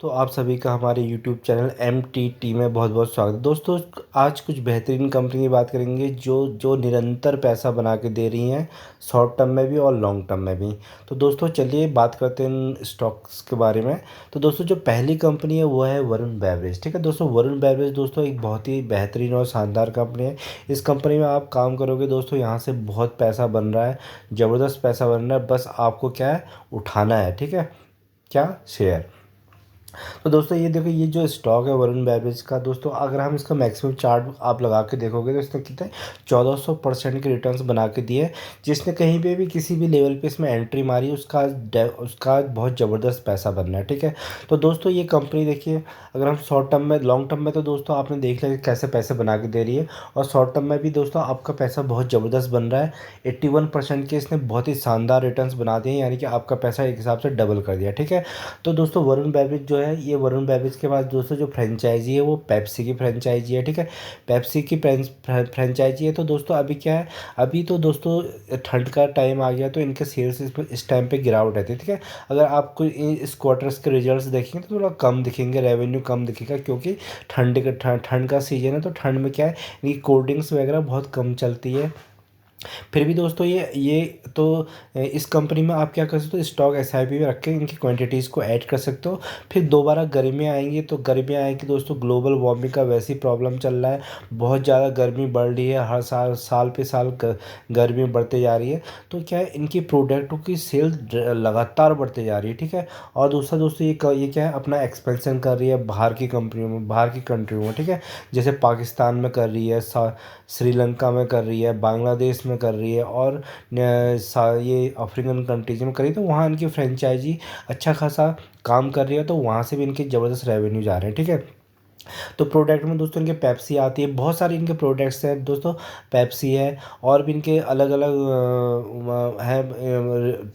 तो आप सभी का हमारे YouTube चैनल MTT में बहुत बहुत स्वागत है। दोस्तों, आज कुछ बेहतरीन कंपनी की बात करेंगे जो जो निरंतर पैसा बना के दे रही हैं, शॉर्ट टर्म में भी और लॉन्ग टर्म में भी। तो दोस्तों चलिए बात करते हैं इन स्टॉक्स के बारे में। तो दोस्तों जो पहली कंपनी है वो है वरुण बेवरेज। ठीक है दोस्तों, वरुण बेवरेज दोस्तों एक बहुत ही बेहतरीन और शानदार कंपनी है। इस कंपनी में आप काम करोगे दोस्तों, यहाँ से बहुत पैसा बन रहा है, ज़बरदस्त पैसा बन रहा है। बस आपको क्या है, उठाना है। ठीक है, क्या शेयर। तो दोस्तों ये देखो, ये जो स्टॉक है वरुण बेवरेज का दोस्तों, अगर हम इसका मैक्सिमम चार्ट आप लगा के देखोगे तो इसने कितने 1400% के रिटर्न्स बना के दिए। जिसने कहीं पे भी किसी भी लेवल पे इसमें एंट्री मारी उसका बहुत ज़बरदस्त पैसा बन रहा है। ठीक है, तो दोस्तों ये कंपनी देखिए, अगर हम शॉर्ट टर्म में लॉन्ग टर्म में तो दोस्तों आपने देख लिया कि कैसे पैसे बना के दे रही है, और शॉर्ट टर्म में भी दोस्तों आपका पैसा बहुत ज़बरदस्त बन रहा है। 81% के इसने बहुत ही शानदार रिटर्न्स बना दिए, यानी कि आपका पैसा एक हिसाब से डबल कर दिया। ठीक है, तो दोस्तों वरुण बेवरेज जो है, ये वरुण बेवरेज के पास दोस्तों जो फ्रेंचाइजी है वो पेप्सी की फ्रेंचाइजी है। ठीक है, पेप्सी की फ्रेंचाइजी है। तो दोस्तों अभी क्या है, अभी तो दोस्तों ठंड का टाइम आ गया, तो इनके सेल्स इस टाइम पे गिरावट रहती है। ठीक है, अगर आपको इस क्वार्टर्स के रिजल्ट्स देखेंगे तो थोड़ा कम दिखेंगे, रेवेन्यू कम दिखेगा, क्योंकि ठंड का सीजन है। तो ठंड में क्या है, इनकी कोल्ड ड्रिंक्स वगैरह बहुत कम चलती है। फिर भी दोस्तों ये तो इस कंपनी में आप क्या कर सकते हो, स्टॉक एसआईपी में रख के इनकी क्वांटिटीज़ को ऐड कर सकते हो। फिर दोबारा गर्मियाँ आएंगी, तो गर्मियाँ आएंगी दोस्तों, ग्लोबल वार्मिंग का वैसे ही प्रॉब्लम चल रहा है, बहुत ज़्यादा गर्मी बढ़ रही है, हर साल साल पे साल गर्मी बढ़ते जा रही है। तो क्या है, इनकी प्रोडक्टों की सेल लगातार बढ़ते जा रही है। ठीक है, और दूसरा दोस्तों ये क्या है, अपना एक्सपेंशन कर रही है बाहर की कंपनियों में, बाहर की कंट्रियों में। ठीक है, जैसे पाकिस्तान में कर रही है, श्रीलंका में कर रही है, बांग्लादेश में कर रही है, और ये अफ्रीकन कंट्रीज में कर रही है। तो वहाँ इनकी फ्रेंचाइजी अच्छा खासा काम कर रही है, तो वहाँ से भी इनके ज़बरदस्त रेवेन्यू जा रहे हैं। ठीक है, तो प्रोडक्ट में दोस्तों इनके पेप्सी आती है, बहुत सारे इनके प्रोडक्ट्स हैं दोस्तों। पेप्सी है, और भी इनके अलग अलग है।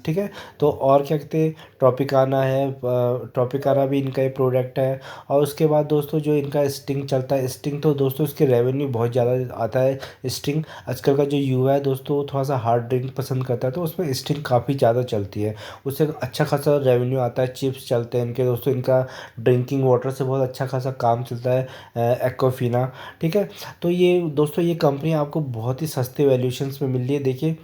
ठीक है, तो और क्या कहते हैं, ट्रॉपिकाना है, ट्रॉपिकाना भी इनका एक प्रोडक्ट है। और उसके बाद दोस्तों जो इनका स्टिंग चलता है, स्टिंग तो दोस्तों इसके रेवेन्यू बहुत ज़्यादा आता है। स्टिंग आजकल का जो युवा है दोस्तों, वो थोड़ा सा हार्ड ड्रिंक पसंद करता है, तो उसमें स्टिंग काफ़ी ज़्यादा चलती है, उससे अच्छा खासा रेवेन्यू आता है। चिप्स चलते हैं इनके दोस्तों, इनका ड्रिंकिंग वाटर से बहुत अच्छा खासा काम चलता है, एक्वाफिना। ठीक है, तो ये दोस्तों ये कंपनी आपको बहुत ही सस्ते वैल्यूएशंस में मिल रही है। देखिए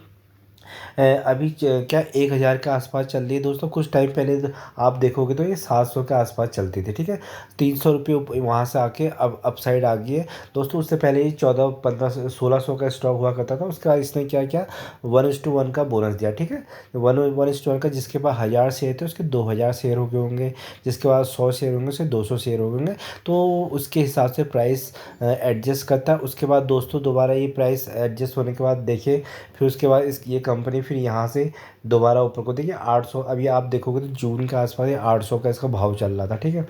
अभी क्या 1,000 के आसपास चल रही है दोस्तों। कुछ टाइम पहले तो आप देखोगे तो ये 700 के आसपास चलती थी। ठीक है, 300 रुपये वहाँ से आके अब अपसाइड आ गई है दोस्तों। उससे पहले ये 14, 15, 1600 का स्टॉक हुआ करता था। उसके बाद इसने क्या किया, 1:1 का बोनस दिया। ठीक है, 1:1 का, जिसके पास 1,000 शेयर थे उसके 2,000 शेयर हो गए होंगे, जिसके बाद 100 शेयर होंगे उसके 200 शेयर हो गए होंगे। तो उसके हिसाब से प्राइस एडजस्ट करता है। उसके बाद दोस्तों दोबारा ये प्राइस एडजस्ट होने के बाद देखिए, फिर उसके बाद ये कंपनी फिर यहाँ से दोबारा ऊपर को देखिए 800, अभी आप देखोगे तो जून के आसपास ये 800 का इसका भाव चल रहा था। ठीक है,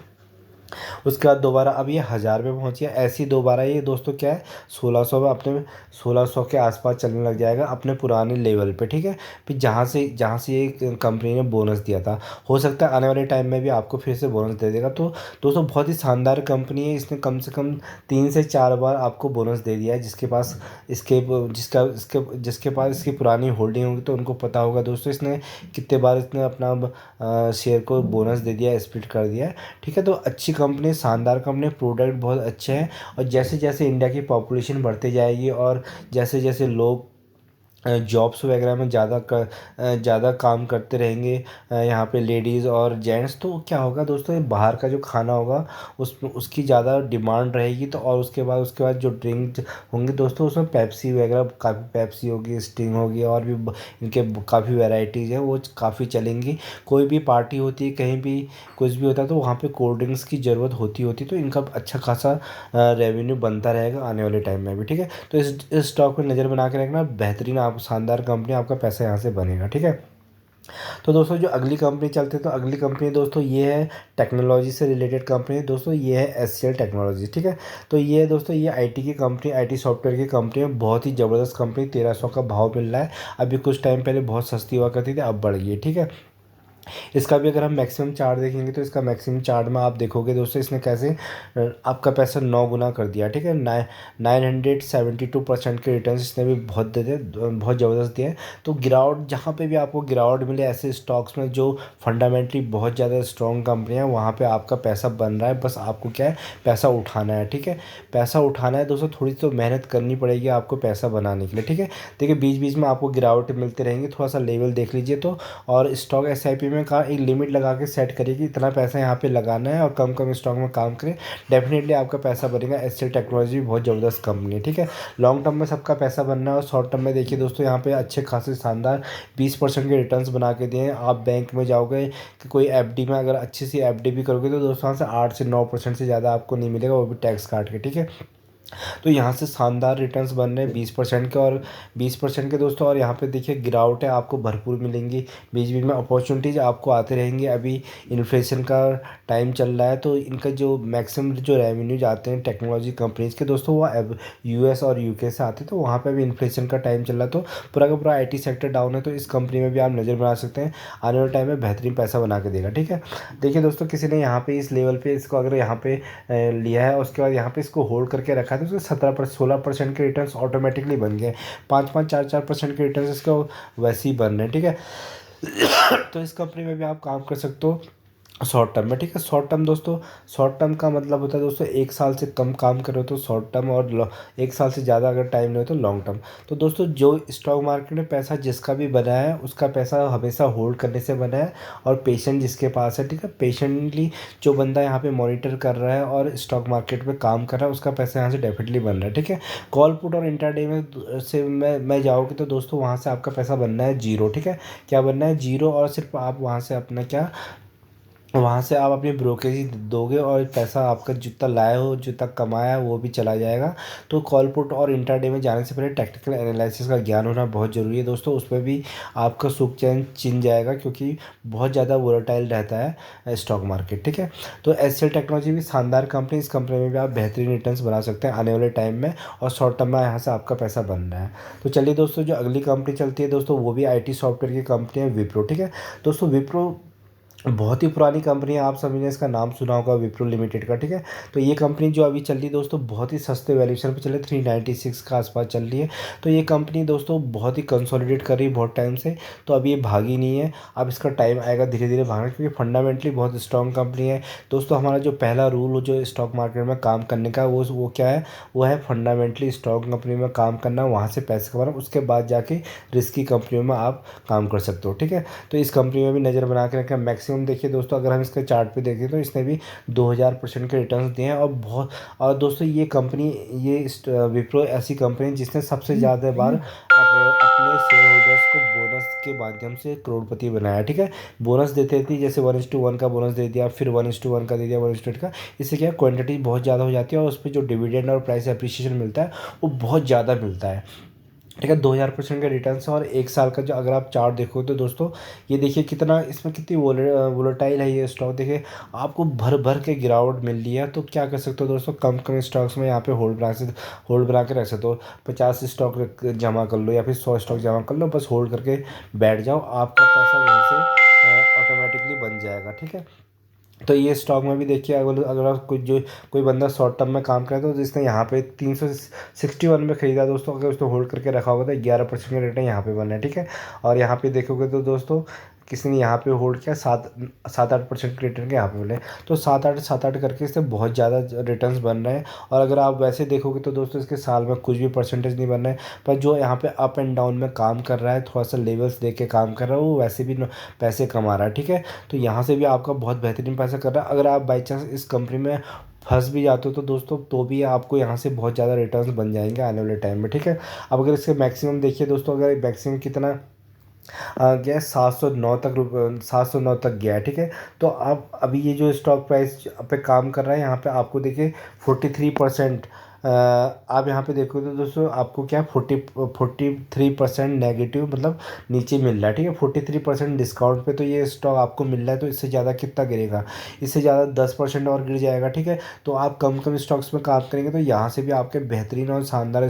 उसके बाद दोबारा अब ये 1,000 पे पहुँच गया। ऐसे ही दोबारा ये दोस्तों क्या है, 1600 में अपने 1600 के आसपास चलने लग जाएगा अपने पुराने लेवल पे। ठीक है, फिर जहाँ से ये कंपनी ने बोनस दिया था, हो सकता है आने वाले टाइम में भी आपको फिर से बोनस दे देगा। तो दोस्तों बहुत ही शानदार कंपनी है, इसने कम से कम 3 से 4 बार आपको बोनस दे दिया है। जिसके पास जिसके पास इसकी पुरानी होल्डिंग होगी तो उनको पता होगा दोस्तों, इसने कितने बार इसने अपना शेयर को बोनस दे दिया, स्प्लिट कर दिया है। ठीक है, तो अच्छी कंपनी, शानदार कंपनी, प्रोडक्ट बहुत अच्छे हैं। और जैसे जैसे इंडिया की पॉपुलेशन बढ़ती जाएगी, और जैसे जैसे लोग जॉब्स वगैरह में ज़्यादा काम करते रहेंगे, यहाँ पे लेडीज़ और जेंट्स, तो क्या होगा दोस्तों, ये बाहर का जो खाना होगा उसकी ज़्यादा डिमांड रहेगी। तो और उसके बाद जो ड्रिंक होंगे दोस्तों, उसमें पेप्सी वगैरह, काफ़ी पेप्सी होगी, स्टिंग होगी, और भी इनके काफ़ी वैरायटीज़ हैं, वो काफ़ी चलेंगी। कोई भी पार्टी होती है, कहीं भी कुछ भी होता है, तो वहाँ पे कोल्ड ड्रिंक्स की ज़रूरत होती तो इनका अच्छा खासा रेवेन्यू बनता रहेगा आने वाले टाइम में भी। ठीक है, तो इस स्टॉक पर नज़र बना के रखना, बेहतरीन, आप शानदार कंपनी, आपका पैसा यहाँ से बनेगा। ठीक है, तो दोस्तों जो अगली कंपनी चलते हैं, तो अगली कंपनी दोस्तों ये है टेक्नोलॉजी से रिलेटेड कंपनी दोस्तों, ये है एचसीएल टेक्नोलॉजी। ठीक है, तो ये है दोस्तों, ये आईटी की कंपनी, आईटी सॉफ्टवेयर की कंपनी है, बहुत ही ज़बरदस्त कंपनी। 1,300 का भाव मिल रहा है। अभी कुछ टाइम पहले बहुत सस्ती हुआ करती थी, अब बढ़ गई है। ठीक है, इसका भी अगर हम मैक्सिमम चार्ट देखेंगे तो इसका मैक्सिमम चार्ट में आप देखोगे दोस्तों इसने कैसे आपका पैसा 9 गुना कर दिया, ठीक है। 972% के रिटर्न इसने भी बहुत दे दिए, बहुत ज़बरदस्त दिया है। तो गिरावट जहाँ पे भी आपको गिरावट मिले ऐसे स्टॉक्स में जो फंडामेंटली बहुत ज़्यादा स्ट्रॉन्ग कंपनी है, वहाँ पे आपका पैसा बन रहा है। बस आपको क्या है, पैसा उठाना है, ठीक है। पैसा उठाना है दोस्तों, थोड़ी तो मेहनत करनी पड़ेगी आपको पैसा बनाने के लिए, ठीक है। देखिए बीच बीच में आपको गिरावट मिलते रहेंगे, थोड़ा सा लेवल देख लीजिए तो। और स्टॉक एसआईपी में का एक लिमिट लगा के सेट करिए कि इतना पैसा यहाँ पे लगाना है और कम कम स्टॉक में काम करें, डेफिनेटली आपका पैसा बनेगा। एचसीएल टेक्नोलॉजी भी बहुत ज़बरदस्त कंपनी है, ठीक है। लॉन्ग टर्म में सबका पैसा बनना है और शॉर्ट टर्म में देखिए दोस्तों यहाँ पे अच्छे खासे शानदार 20% के रिटर्न्स बना के दिए हैं। आप बैंक में जाओगे कि कोई एफडी में अगर अच्छी सी एफडी भी करोगे तो दोस्तों वहाँ से 8 से 9% से ज़्यादा आपको नहीं मिलेगा, वो भी टैक्स काट के, ठीक है। तो यहाँ से शानदार रिटर्न्स बन रहे हैं 20% के, और 20% के दोस्तों। और यहाँ पे देखिए गिरावट है आपको भरपूर मिलेंगी, बीच बीच में अपॉर्चुनिटीज़ आपको आते रहेंगे। अभी इन्फ्लेशन का टाइम चल रहा है, तो इनका जो मैक्सिमम जो रेवेन्यूज आते हैं टेक्नोलॉजी कंपनीज़ के दोस्तों, वो अब यूएस और यूके से आते हैं। तो वहाँ पे भी इन्फ्लेशन का टाइम चल रहा है, तो पूरा का पूरा आईटी सेक्टर डाउन है। तो इस कंपनी में भी आप नज़र बना सकते हैं, आने वाले टाइम में बेहतरीन पैसा बना के देगा, ठीक है। देखिए दोस्तों किसी ने यहाँ पे इस लेवल पे इसको अगर यहाँ पे लिया है, उसके बाद यहाँ पे इसको होल्ड करके रखा है, तो उसके 16% के रिटर्न्स ऑटोमेटिकली बन गए। 5-5, 4-4% के रिटर्न्स इसको वैसे ही बन रहे हैं, ठीक है। तो इस कंपनी में भी आप काम कर सकते हो शॉर्ट टर्म में, ठीक है। शॉर्ट टर्म दोस्तों, शॉर्ट टर्म का मतलब होता है दोस्तों 1 साल से कम काम करो तो शॉर्ट टर्म, और 1 साल से ज़्यादा अगर टाइम नहीं हो तो लॉन्ग टर्म। तो दोस्तों जो स्टॉक मार्केट में पैसा जिसका भी बना है उसका पैसा हमेशा होल्ड करने से बना है, और पेशेंट जिसके पास है, ठीक है। पेशेंटली जो बंदा यहाँ पे मॉनिटर कर रहा है और स्टॉक मार्केट में काम कर रहा है, उसका पैसा यहाँ से डेफिनेटली बन रहा है, ठीक है। कॉल पुट और इंट्राडे में से मैं जाओगे तो दोस्तों वहाँ से आपका पैसा बनना है जीरो, ठीक है। क्या बनना है, जीरो। और सिर्फ आप वहाँ से अपना क्या, वहाँ से आप अपनी ब्रोकरेज दोगे और पैसा आपका जितना लाए हो जितना कमाया है वो भी चला जाएगा। तो कॉल पुट और इंट्राडे में जाने से पहले टेक्निकल एनालिसिस का ज्ञान होना बहुत ज़रूरी है दोस्तों, उसमें भी आपका सुख चैन छिन जाएगा, क्योंकि बहुत ज़्यादा वोलेटाइल रहता है स्टॉक मार्केट, ठीक है। तो एचसीएल टेक्नोलॉजी भी शानदार कंपनी, इस कंपनी में भी आप बेहतरीन रिटर्न्स बना सकते हैं आने वाले टाइम में, और शॉर्ट टर्म में यहाँ से आपका पैसा बन रहा है। तो चलिए दोस्तों, जो अगली कंपनी चलती है दोस्तों, वो भी आईटी सॉफ्टवेयर की कंपनी है, विप्रो, ठीक है। दोस्तों विप्रो बहुत ही पुरानी कंपनी है, आप सभी ने इसका नाम सुना होगा, विप्रो लिमिटेड का, ठीक है। तो ये कंपनी जो अभी चल रही है दोस्तों, बहुत ही सस्ते वैल्यूएशन पे चल रही है, 396 के आसपास चल रही है। तो ये कंपनी दोस्तों बहुत ही कंसोलिडेट कर रही है बहुत टाइम से, तो अभी ये भागी नहीं है। अब इसका टाइम आएगा धीरे धीरे भागना, क्योंकि फंडामेंटली बहुत स्ट्रॉन्ग कंपनी है दोस्तों। हमारा जो पहला रूल हो जो स्टॉक मार्केट में काम करने का, वो क्या है, वो है फंडामेंटली स्ट्रॉन्ग कंपनी में काम करना, वहाँ से पैसे कमाना, उसके बाद जाके रिस्की कंपनियों में आप काम कर सकते हो, ठीक है। तो इस कंपनी में भी नज़र बना के रखें। मैक्सिमम देखिए दोस्तों, अगर हम इसके चार्ट पे देखें तो इसने भी 2000% के रिटर्न्स दिए हैं, और बहुत। और दोस्तों ये कंपनी, विप्रो ऐसी कंपनी है जिसने सबसे ज़्यादा बार अपने शेयर होल्डर्स को बोनस के माध्यम से करोड़पति बनाया, ठीक है। बोनस देते थे, जैसे 1:1 का बोनस दे दिया, फिर 1:1 का दे दिया, 1:8 का। इससे क्या क्वांटिटी बहुत ज़्यादा हो जाती है, और उस पर जो डिविडेंड और प्राइस अप्रिसिएशन मिलता है वो बहुत ज़्यादा मिलता है, ठीक है। 2000% का रिटर्न है, और 1 साल का जो अगर आप चार्ट देखो तो दोस्तों, ये देखिए कितना इसमें कितनी वोलेटाइल है ये स्टॉक। देखिए आपको भर भर के गिरावट मिल रही है, तो क्या कर सकते हो दोस्तों, कम कम स्टॉक्स में यहाँ पे होल्ड बना के रख सकते हो। 50 स्टॉक जमा कर लो या फिर 100 स्टॉक जमा कर लो, बस होल्ड करके बैठ जाओ, आपका पैसा वहीं से ऑटोमेटिकली बन जाएगा, ठीक है। तो ये स्टॉक में भी देखिए, अगर अगर आप कोई बंदा शॉर्ट टर्म में काम करे तो जिसने यहाँ पे 361 में खरीदा दोस्तों, अगर उसको होल्ड करके रखा होगा तो 11% का रिटर्न यहाँ पे बना है, ठीक है। और यहाँ पे देखोगे तो दोस्तों, किसी ने यहाँ पे होल्ड किया, 7-8% के रिटर्न के यहाँ पे मिले। तो 7-8 करके इससे बहुत ज़्यादा रिटर्न्स बन रहे हैं। और अगर आप वैसे देखोगे तो दोस्तों, इसके साल में कुछ भी परसेंटेज नहीं बन रहे हैं, पर जो यहाँ पे अप एंड डाउन में काम कर रहा है, थोड़ा सा लेवल्स देख के काम कर रहा है, वो वैसे भी पैसे कमा रहा है, ठीक है। तो यहाँ से भी आपका बहुत बेहतरीन पैसा कर रहा है। अगर आप बाई चांस इस कंपनी में फंस भी जाते हो तो दोस्तों, तो भी आपको यहाँ से बहुत ज़्यादा रिटर्न्स बन जाएंगे आने वाले टाइम में, ठीक है। अब अगर इसके मैक्सिमम देखिए दोस्तों, अगर मैक्सिमम कितना गया, 709 तक गया है, ठीक है। तो अब अभी ये जो स्टॉक प्राइस पे काम कर रहा है, यहाँ पे आपको देखिए 43% आप यहाँ पे देखो तो दोस्तों आपको क्या 43% नेगेटिव मतलब नीचे मिल रहा है, ठीक है। 43% डिस्काउंट पे तो ये स्टॉक आपको मिल रहा है, तो इससे ज़्यादा कितना गिरेगा, इससे ज़्यादा 10% और गिर जाएगा, ठीक है। तो आप कम कम स्टॉक्स में काम करेंगे तो यहाँ से भी आपके बेहतरीन और शानदार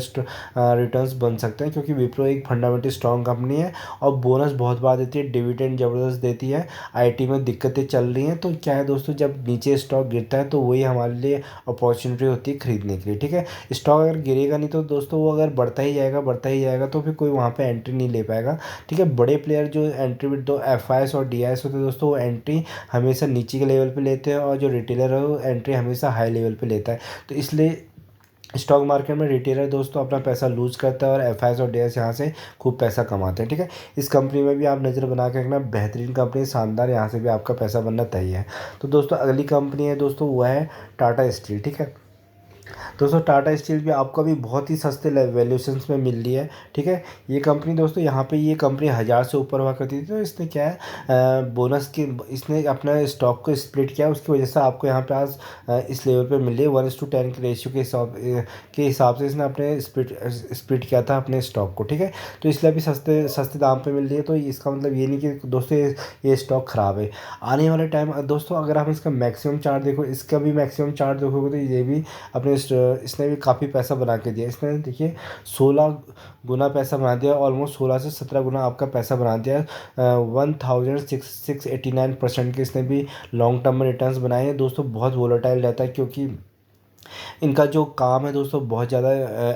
रिटर्न्स बन सकते हैं, क्योंकि विप्रो एक फंडामेंटली स्ट्रॉन्ग कंपनी है और बोनस बहुत बार देती है, डिविडेंड ज़बरदस्त देती है। आईटी में दिक्कतें चल रही हैं, तो क्या है दोस्तों, जब नीचे स्टॉक गिरता है तो वही हमारे लिए अपॉर्चुनिटी होती है खरीदने के लिए, ठीक है। स्टॉक अगर गिरेगा नहीं तो दोस्तों वो अगर बढ़ता ही जाएगा तो फिर कोई वहाँ पे एंट्री नहीं ले पाएगा, ठीक है। बड़े प्लेयर जो एंट्री में दो एफ आई एस और डी आई एस होते हैं दोस्तों, वो एंट्री हमेशा नीचे के लेवल पे लेते हैं, और जो रिटेलर है वो एंट्री हमेशा हाई लेवल पे लेता है। तो इसलिए स्टॉक मार्केट में रिटेलर दोस्तों अपना पैसा लूज करता है और एफ आई एस और डी आई एस यहाँ से खूब पैसा कमाते हैं, ठीक है। इस कंपनी में भी आप नज़र बना के रखना, बेहतरीन कंपनी, शानदार, यहाँ से भी आपका पैसा बनना तय है। तो दोस्तों अगली कंपनी है दोस्तों, वो है टाटा स्टील, ठीक है। दोस्तों टाटा स्टील भी आपको अभी बहुत ही सस्ते वैल्यूएशंस में मिल रही है, ठीक है। ये कंपनी दोस्तों, यहाँ पे ये कंपनी 1000 से ऊपर हुआ करती थी, तो इसने क्या है बोनस की, इसने अपना स्टॉक को स्प्लिट किया, उसकी वजह से आपको यहाँ पे आज इस लेवल पे मिल रही है। 1:10 के रेशियो के हिसाब से इसने अपने स्प्लिट किया था अपने स्टॉक को, ठीक है। तो इसलिए अभी सस्ते सस्ते दाम पे मिल रही है, तो इसका मतलब ये नहीं कि दोस्तों ये स्टॉक ख़राब है। आने वाले टाइम दोस्तों अगर हम इसका मैक्सिमम चार्ट देखो, इसका भी मैक्सिमम चार्ट देखोगे तो ये भी अपने इसने भी काफ़ी पैसा बना के दिया। इसने देखिए 16 गुना पैसा बना दिया, ऑलमोस्ट 16 से 17 गुना आपका पैसा बना दिया। 1689% के इसने भी लॉन्ग टर्म में रिटर्न्स बनाए हैं दोस्तों। बहुत वोलेटाइल रहता है, क्योंकि इनका जो काम है दोस्तों बहुत ज़्यादा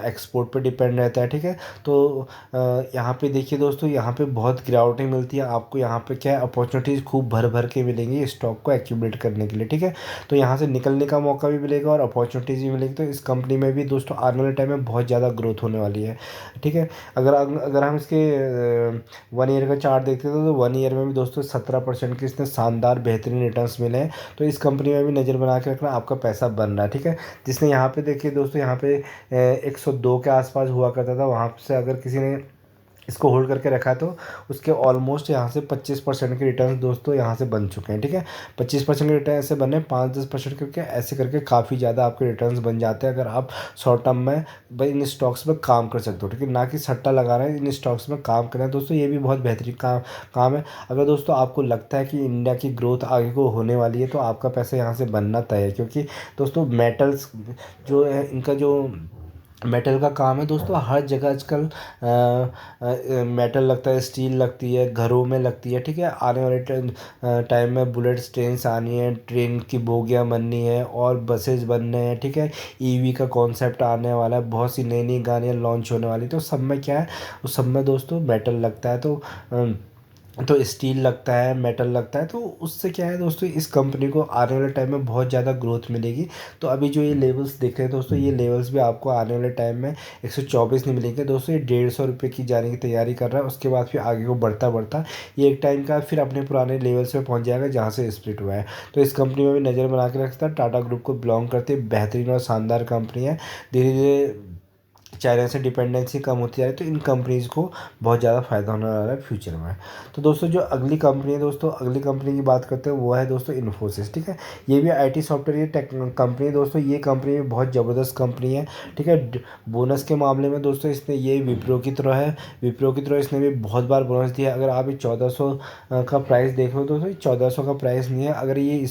एक्सपोर्ट पे डिपेंड रहता है, ठीक है। तो यहाँ पे देखिए दोस्तों, यहाँ पे बहुत गिरावटें मिलती है आपको, यहाँ पे क्या है अपॉर्चुनिटीज़ खूब भर भर के मिलेंगी स्टॉक को एक्यूमुलेट करने के लिए, ठीक है। तो यहाँ से निकलने का मौका भी मिलेगा और अपॉर्चुनिटीज़ भी मिलेगी। तो इस कंपनी में भी दोस्तों आने वाले टाइम में बहुत ज़्यादा ग्रोथ होने वाली है, ठीक है। अगर अगर हम इसके 1 ईयर का चार्ट देखते हैं तो 1 ईयर में भी दोस्तों 17% के इसने शानदार बेहतरीन रिटर्न्स मिले हैं। तो इस कंपनी में भी नज़र बना के रखना, आपका पैसा बन रहा है, ठीक है। जिसने यहाँ पे देखिए दोस्तों, यहाँ पे 102 के आसपास हुआ करता था, वहाँ से अगर किसी ने इसको होल्ड करके रखा तो उसके ऑलमोस्ट यहाँ से 25% के रिटर्न दोस्तों यहाँ से बन चुके हैं, ठीक है। 25% के रिटर्न ऐसे बने, 5-10% करके ऐसे करके काफ़ी ज़्यादा आपके रिटर्न्स बन जाते हैं, अगर आप शॉर्ट टर्म में भाई इन स्टॉक्स में काम कर सकते हो, ठीक है। ना कि सट्टा लगा रहे हैं, इन स्टॉक्स में काम कर रहे हैं दोस्तों, ये भी बहुत बेहतरीन काम है। अगर दोस्तों आपको लगता है कि इंडिया की ग्रोथ आगे को होने वाली है तो आपका पैसा यहाँ से बनना तय है, क्योंकि दोस्तों मेटल्स जो है, इनका जो मेटल का काम है दोस्तों, हर जगह आजकल मेटल लगता है, स्टील लगती है, घरों में लगती है, ठीक है। आने वाले टाइम में बुलेट ट्रेन्स आनी है, ट्रेन की बोगियाँ बननी है और बसेस बनने हैं, ठीक है। ईवी का कॉन्सेप्ट आने वाला है, बहुत सी नई नई गाड़ियाँ लॉन्च होने वाली, तो सब में क्या है, उस सब में दोस्तों मेटल लगता है, तो स्टील लगता है, मेटल लगता है, तो उससे क्या है दोस्तों, इस कंपनी को आने वाले टाइम में बहुत ज़्यादा ग्रोथ मिलेगी। तो अभी जो ये लेवल्स दिख रहे हैं दोस्तों, ये लेवल्स भी आपको आने वाले टाइम में 124 नहीं मिलेंगे दोस्तों, ये 150 रुपये की जाने की तैयारी कर रहा है। उसके बाद फिर आगे को बढ़ता बढ़ता ये एक टाइम का फिर अपने पुराने लेवल्स पे पहुँच जाएगा जहाँ से स्प्लिट हुआ है। तो इस कंपनी में भी नज़र बना के रखता है, टाटा ग्रुप को बिलोंग करती है, बेहतरीन और शानदार कंपनी है। धीरे धीरे चाइना से डिपेंडेंसी कम होती जा रही है, तो इन कंपनीज़ को बहुत ज़्यादा फ़ायदा होने वाला है फ्यूचर में। तो दोस्तों जो अगली कंपनी है दोस्तों, अगली कंपनी की बात करते हैं, वो है दोस्तों इन्फोसिस, ठीक है। ये भी आईटी सॉफ्टवेयर टेक कंपनी है दोस्तों, ये कंपनी भी बहुत ज़बरदस्त कंपनी है, ठीक है। बोनस के मामले में दोस्तों इसने ये विप्रो की तरह है, विप्रो की तरह इसने भी बहुत बार बोनस दिया। अगर आप ये 1400 का प्राइस देख लो तो 1400 का प्राइस नहीं है। अगर ये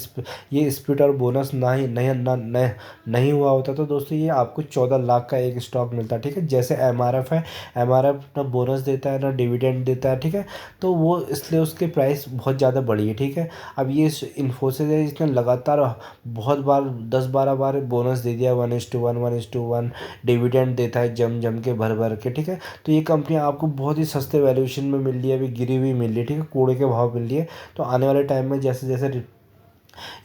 स्प्लिट और बोनस नहीं हुआ होता तो दोस्तों ये आपको 14 लाख का एक स्टॉक मिलता, ठीक है। जैसे एमआरएफ है, एमआरएफ ना बोनस देता है ना डिविडेंड देता है, ठीक है। तो वो इसलिए उसके प्राइस बहुत ज़्यादा बढ़ी है, ठीक है। अब ये इन्फोसिस है, इसने लगातार बहुत बार 10-12 बार बोनस दे दिया, 1:1 1:1 डिविडेंड देता है जम जम के भर भर के, ठीक है। तो ये कंपनी आपको बहुत ही सस्ते वैल्यूएशन में मिल रही है, अभी गिरी हुई मिल रही है, ठीक है, कूड़े के भाव मिल रही है। तो आने वाले टाइम में जैसे जैसे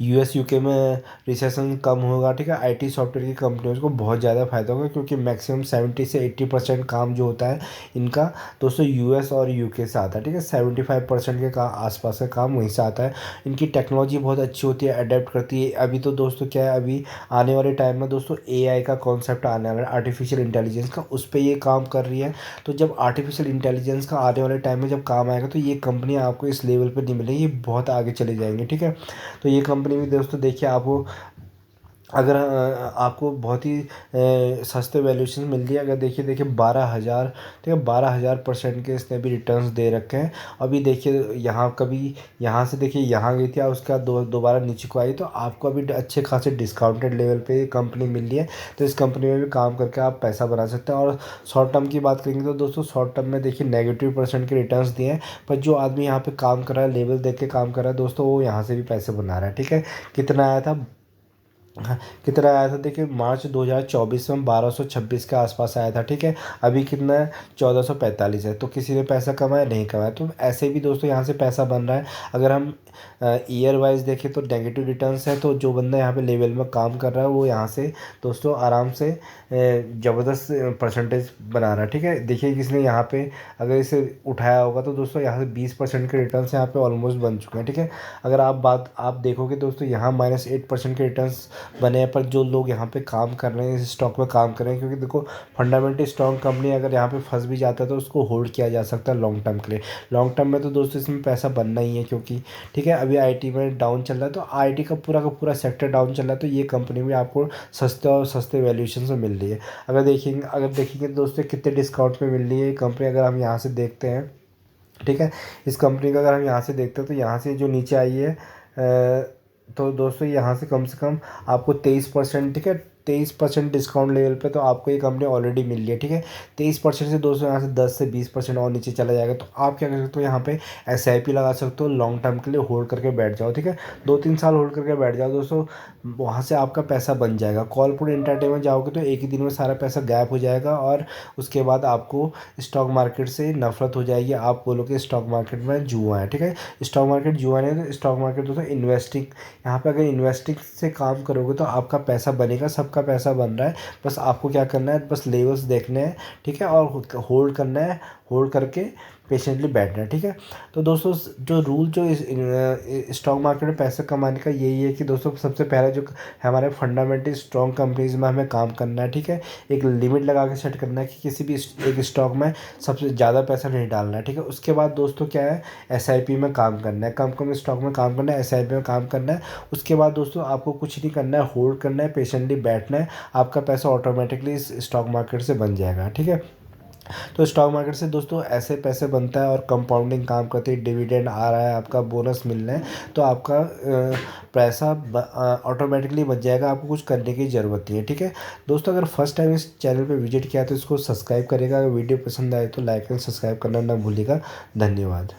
यूएस यूके में रिसेशन कम होगा, ठीक है, आईटी सॉफ्टवेयर की कंपनियों को बहुत ज़्यादा फायदा होगा, क्योंकि मैक्सिमम 70 से 80% काम जो होता है इनका दोस्तों यूएस और यूके से आता है, ठीक है। 75% के आसपास का काम वहीं से आता है। इनकी टेक्नोलॉजी बहुत अच्छी होती है, अडेप्ट करती है। अभी तो दोस्तों क्या है, अभी आने वाले टाइम में दोस्तों एआई का कॉन्सेप्ट आने वाला है, आर्टिफिशियल इंटेलिजेंस का, उस पर ये काम कर रही है। तो जब आर्टिफिशियल इंटेलिजेंस का आने वाले टाइम में जब काम आएगा तो ये कंपनी आपको इस लेवल पर नहीं मिलेगी, ये बहुत आगे चले जाएंगे, ठीक है। तो ये कंपनी भी दोस्तों देखिए आपको अगर आपको बहुत ही सस्ते वैल्यूएशन मिल रही है। अगर देखिए 12,000, ठीक है, 12,000% के इसने भी रिटर्न्स दे रखे हैं। अभी देखिए यहाँ कभी यहाँ से देखिए यहाँ गई थी और उसका दोबारा नीचे को आई, तो आपको अभी अच्छे खासे डिस्काउंटेड लेवल पे ये कंपनी मिल रही है। तो इस कंपनी में भी काम करके आप पैसा बना सकते हैं। और शॉर्ट टर्म की बात करेंगे तो दोस्तों शॉर्ट टर्म में देखिए -% के रिटर्न्स दिए हैं। पर जो आदमी यहाँ पे काम कर रहा है, लेवल देख के काम कर रहा है दोस्तों, वो यहाँ से भी पैसे बना रहा है। ठीक है, कितना आया था, हाँ, कितना आया था देखिए, मार्च 2024 में 1226 के आसपास आया था। ठीक है, अभी कितना है, 1445 है। तो किसी ने पैसा कमाया, नहीं कमाया। तो ऐसे भी दोस्तों यहाँ से पैसा बन रहा है। अगर हम ईयर वाइज देखें तो नेगेटिव रिटर्न्स है। तो जो बंदा यहाँ पे लेवल में काम कर रहा है वो यहाँ से दोस्तों आराम से ज़बरदस्त परसेंटेज बना रहा है। ठीक है, देखिए किसने यहाँ पे अगर इसे उठाया होगा तो दोस्तों यहाँ से 20% के रिटर्न्स यहाँ पे ऑलमोस्ट बन चुके हैं। ठीक है, अगर आप देखोगे दोस्तों यहाँ -8% के रिटर्न्स बने हैं। पर जो लोग यहाँ पे काम कर रहे हैं, इस स्टॉक में काम कर रहे हैं, क्योंकि देखो फंडामेंटली स्ट्रॉन्ग कंपनी अगर यहाँ पे फंस भी जाता है तो उसको होल्ड किया जा सकता है लॉन्ग टर्म के लिए। लॉन्ग टर्म में तो दोस्तों इसमें पैसा बनना ही है, क्योंकि ठीक है अभी आईटी में डाउन चल रहा है, तो आईटी का पूरा सेक्टर डाउन चल रहा है। तो ये कंपनी भी आपको सस्ते और सस्ते वैल्यूएशन से मिल रही है। अगर देखेंगे तो दोस्तों कितने डिस्काउंट में मिल रही है ये कंपनी, अगर हम यहाँ से देखते हैं। ठीक है, इस कंपनी का अगर हम यहाँ से देखते हैं तो यहाँ से जो नीचे आई है तो दोस्तों यहाँ से कम आपको 23%, ठीक है, 23% डिस्काउंट लेवल पे तो आपको ये कंपनी ऑलरेडी मिल रही है। ठीक है, 23% से दोस्तों यहाँ से 10 से 20% और नीचे चला जाएगा। तो आप क्या कर सकते हो, यहाँ पे SIP लगा सकते हो, लॉन्ग टर्म के लिए होल्ड करके बैठ जाओ। ठीक है, 2-3 साल होल्ड करके बैठ जाओ दोस्तों, वहाँ से आपका पैसा बन जाएगा। कॉलपुट एंटरटेनमेंट जाओगे तो एक ही दिन में सारा पैसा गायब हो जाएगा और उसके बाद आपको स्टॉक मार्केट से नफरत हो जाएगी। आप बोलोगे स्टॉक मार्केट में जुआ है। ठीक है, स्टॉक मार्केट जुआ नहीं है। तो स्टॉक मार्केट दोस्तों इन्वेस्टिंग, यहाँ पे अगर इन्वेस्टिंग से काम करोगे तो आपका पैसा बनेगा, सबका पैसा बन रहा है। बस आपको क्या करना है, बस लेवल्स देखने हैं। ठीक है, और होल्ड करना है, होल्ड करके पेशेंटली बैठना है। ठीक है, तो दोस्तों जो रूल जो इस स्टॉक मार्केट में पैसे कमाने का यही है कि दोस्तों सबसे पहले जो हमारे फंडामेंटली स्ट्रॉन्ग कंपनीज में हमें काम करना है। ठीक है, एक लिमिट लगा के सेट करना है कि किसी भी एक स्टॉक में सबसे ज़्यादा पैसा नहीं डालना है। ठीक है, उसके बाद दोस्तों क्या है, SIP में काम करना है, कम कम स्टॉक में काम करना है, SIP में काम करना है। उसके बाद दोस्तों आपको कुछ नहीं करना है, होल्ड करना है, पेशेंटली बैठना है, आपका पैसा ऑटोमेटिकली इस स्टॉक मार्केट से बन जाएगा। ठीक है, तो स्टॉक मार्केट से दोस्तों ऐसे पैसे बनता है और कंपाउंडिंग काम करती है, डिविडेंड आ रहा है, आपका बोनस मिल रहा है, तो आपका पैसा ऑटोमेटिकली बच जाएगा, आपको कुछ करने की ज़रूरत नहीं है। ठीक है दोस्तों, अगर फर्स्ट टाइम इस चैनल पे विजिट किया तो इसको सब्सक्राइब करेगा। अगर वीडियो पसंद आए तो लाइक एंड सब्सक्राइब करना ना भूलिएगा। धन्यवाद।